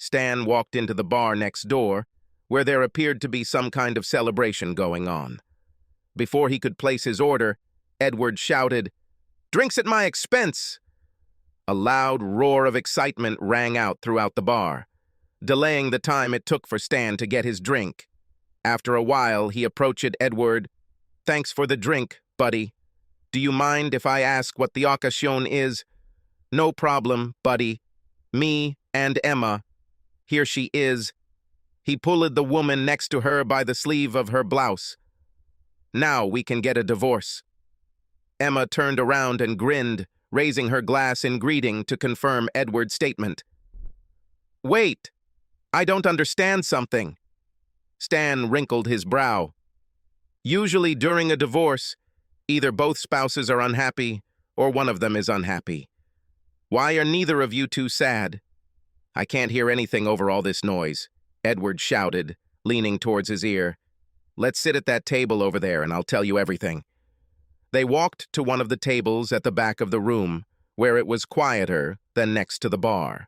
Stan walked into the bar next door, where there appeared to be some kind of celebration going on. Before he could place his order, Edward shouted, "Drinks at my expense!" A loud roar of excitement rang out throughout the bar, delaying the time it took for Stan to get his drink. After a while, he approached Edward. "Thanks for the drink, buddy. Do you mind if I ask what the occasion is?" "No problem, buddy. Me and Emma. Here she is." He pulled the woman next to her by the sleeve of her blouse. "Now we can get a divorce." Emma turned around and grinned, raising her glass in greeting to confirm Edward's statement. "Wait, I don't understand something." Stan wrinkled his brow. "Usually during a divorce, either both spouses are unhappy or one of them is unhappy. Why are neither of you two sad?" "I can't hear anything over all this noise," Edward shouted, leaning towards his ear. "Let's sit at that table over there and I'll tell you everything." They walked to one of the tables at the back of the room, where it was quieter than next to the bar.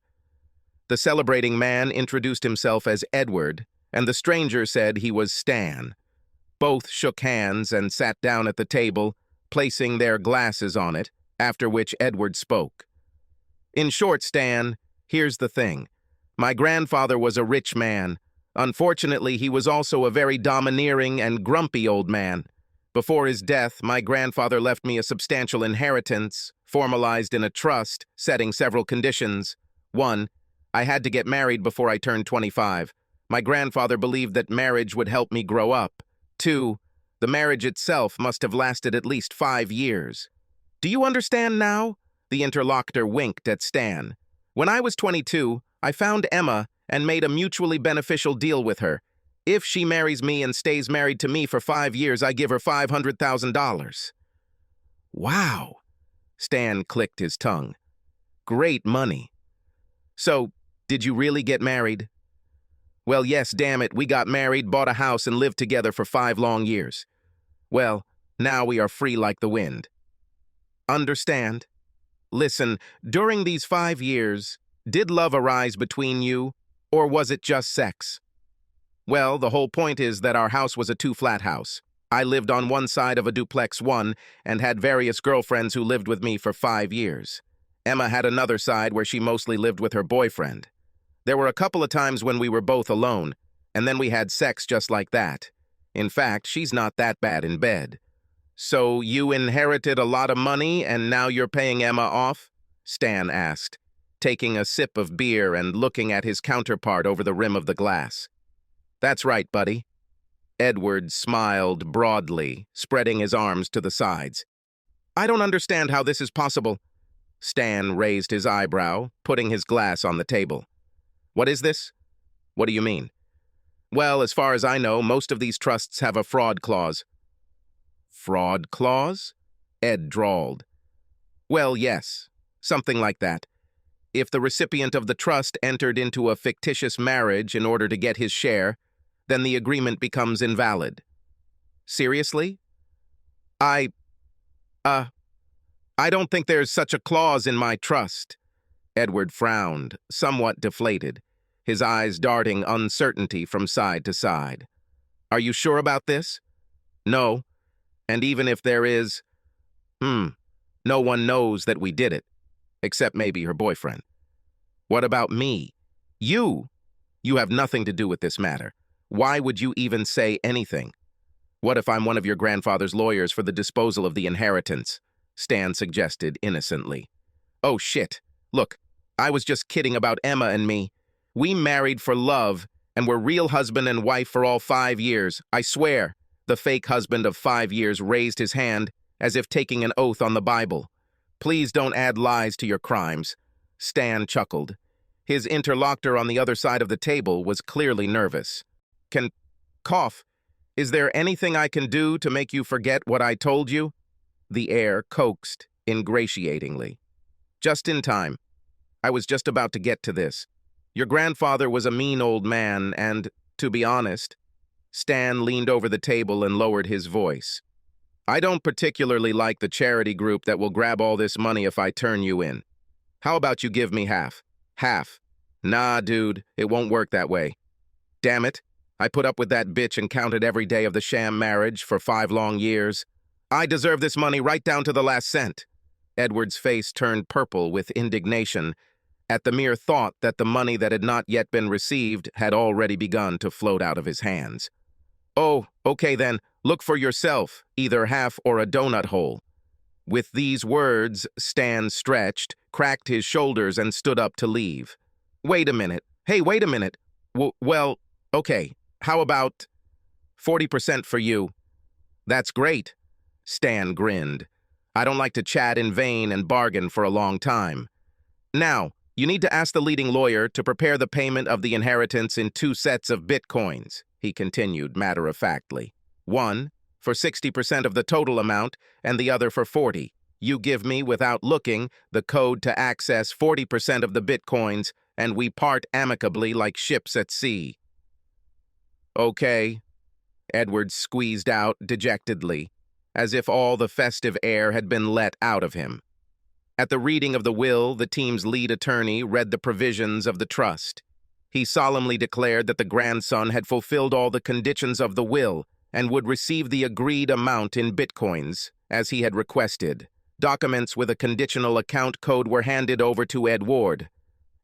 The celebrating man introduced himself as Edward, and the stranger said he was Stan. Both shook hands and sat down at the table, placing their glasses on it, after which Edward spoke. "In short, Stan, here's the thing. My grandfather was a rich man. Unfortunately, he was also a very domineering and grumpy old man. Before his death, my grandfather left me a substantial inheritance, formalized in a trust, setting several conditions. 1. I had to get married before I turned 25. My grandfather believed that marriage would help me grow up. 2. The marriage itself must have lasted at least 5 years. Do you understand now?" The interlocutor winked at Stan. "When I was 22, I found Emma and made a mutually beneficial deal with her. If she marries me and stays married to me for 5 years, I give her $500,000. "Wow!" Stan clicked his tongue. "Great money. So, did you really get married?" "Well, yes, damn it, we got married, bought a house, and lived together for 5 long years. Well, now we are free like the wind." "Understand. Listen, during these 5 years, did love arise between you, or was it just sex?" "Well, the whole point is that our house was a 2-flat house. I lived on one side of a duplex 1 and had various girlfriends who lived with me for 5 years. Emma had another side where she mostly lived with her boyfriend. There were a couple of times when we were both alone, and then we had sex just like that. In fact, she's not that bad in bed." "So you inherited a lot of money and now you're paying Emma off?" Stan asked, taking a sip of beer and looking at his counterpart over the rim of the glass. "That's right, buddy." Edward smiled broadly, spreading his arms to the sides. "I don't understand how this is possible." Stan raised his eyebrow, putting his glass on the table. "What is this?" "What do you mean?" "Well, as far as I know, most of these trusts have a fraud clause." "Fraud clause?" Ed drawled. "Well, yes, something like that. If the recipient of the trust entered into a fictitious marriage in order to get his share, then the agreement becomes invalid." "Seriously?" I don't think there's such a clause in my trust." Edward frowned, somewhat deflated, his eyes darting uncertainty from side to side. "Are you sure about this?" "No. And even if there is, no one knows that we did it, except maybe her boyfriend." "What about me?" "You have nothing to do with this matter. Why would you even say anything?" "What if I'm one of your grandfather's lawyers for the disposal of the inheritance?" Stan suggested innocently. "Oh, shit. Look, I was just kidding about Emma and me. We married for love and were real husband and wife for all 5 years. I swear." The fake husband of 5 years raised his hand as if taking an oath on the Bible. "Please don't add lies to your crimes." Stan chuckled. His interlocutor on the other side of the table was clearly nervous. Cough. "Is there anything I can do to make you forget what I told you?" The heir coaxed ingratiatingly. "Just in time. I was just about to get to this. Your grandfather was a mean old man and, to be honest," Stan leaned over the table and lowered his voice, "I don't particularly like the charity group that will grab all this money if I turn you in. How about you give me half?" "Half. Nah, dude, it won't work that way. Damn it. I put up with that bitch and counted every day of the sham marriage for 5 long years. I deserve this money right down to the last cent. Edward's face turned purple with indignation at the mere thought that the money that had not yet been received had already begun to float out of his hands. Oh, okay then, look for yourself, either half or a donut hole. With these words, Stan stretched, cracked his shoulders, and stood up to leave. Wait a minute. Hey, wait a minute. Well, okay, how about 40% for you? That's great. Stan grinned. I don't like to chat in vain and bargain for a long time. Now, you need to ask the leading lawyer to prepare the payment of the inheritance in 2 sets of bitcoins, he continued matter-of-factly. One for 60% of the total amount and the other for 40. You give me, without looking, the code to access 40% of the bitcoins, and we part amicably like ships at sea. Okay, Edward squeezed out dejectedly, as if all the festive air had been let out of him. At the reading of the will, the team's lead attorney read the provisions of the trust. He solemnly declared that the grandson had fulfilled all the conditions of the will and would receive the agreed amount in bitcoins, as he had requested. Documents with a conditional account code were handed over to Edward.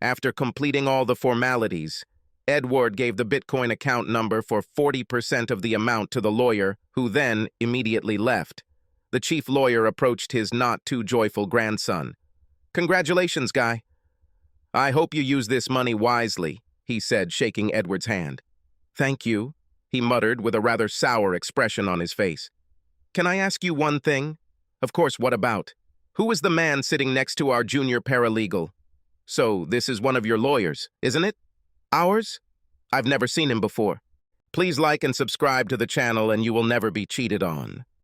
After completing all the formalities, Edward gave the Bitcoin account number for 40% of the amount to the lawyer, who then immediately left. The chief lawyer approached his not-too-joyful grandson. "Congratulations, guy. I hope you use this money wisely," he said, shaking Edward's hand. "Thank you," he muttered with a rather sour expression on his face. "Can I ask you one thing?" "Of course, what about?" "Who is the man sitting next to our junior paralegal?" "So, this is one of your lawyers, isn't it?" "Ours? I've never seen him before." Please like and subscribe to the channel and you will never be cheated on.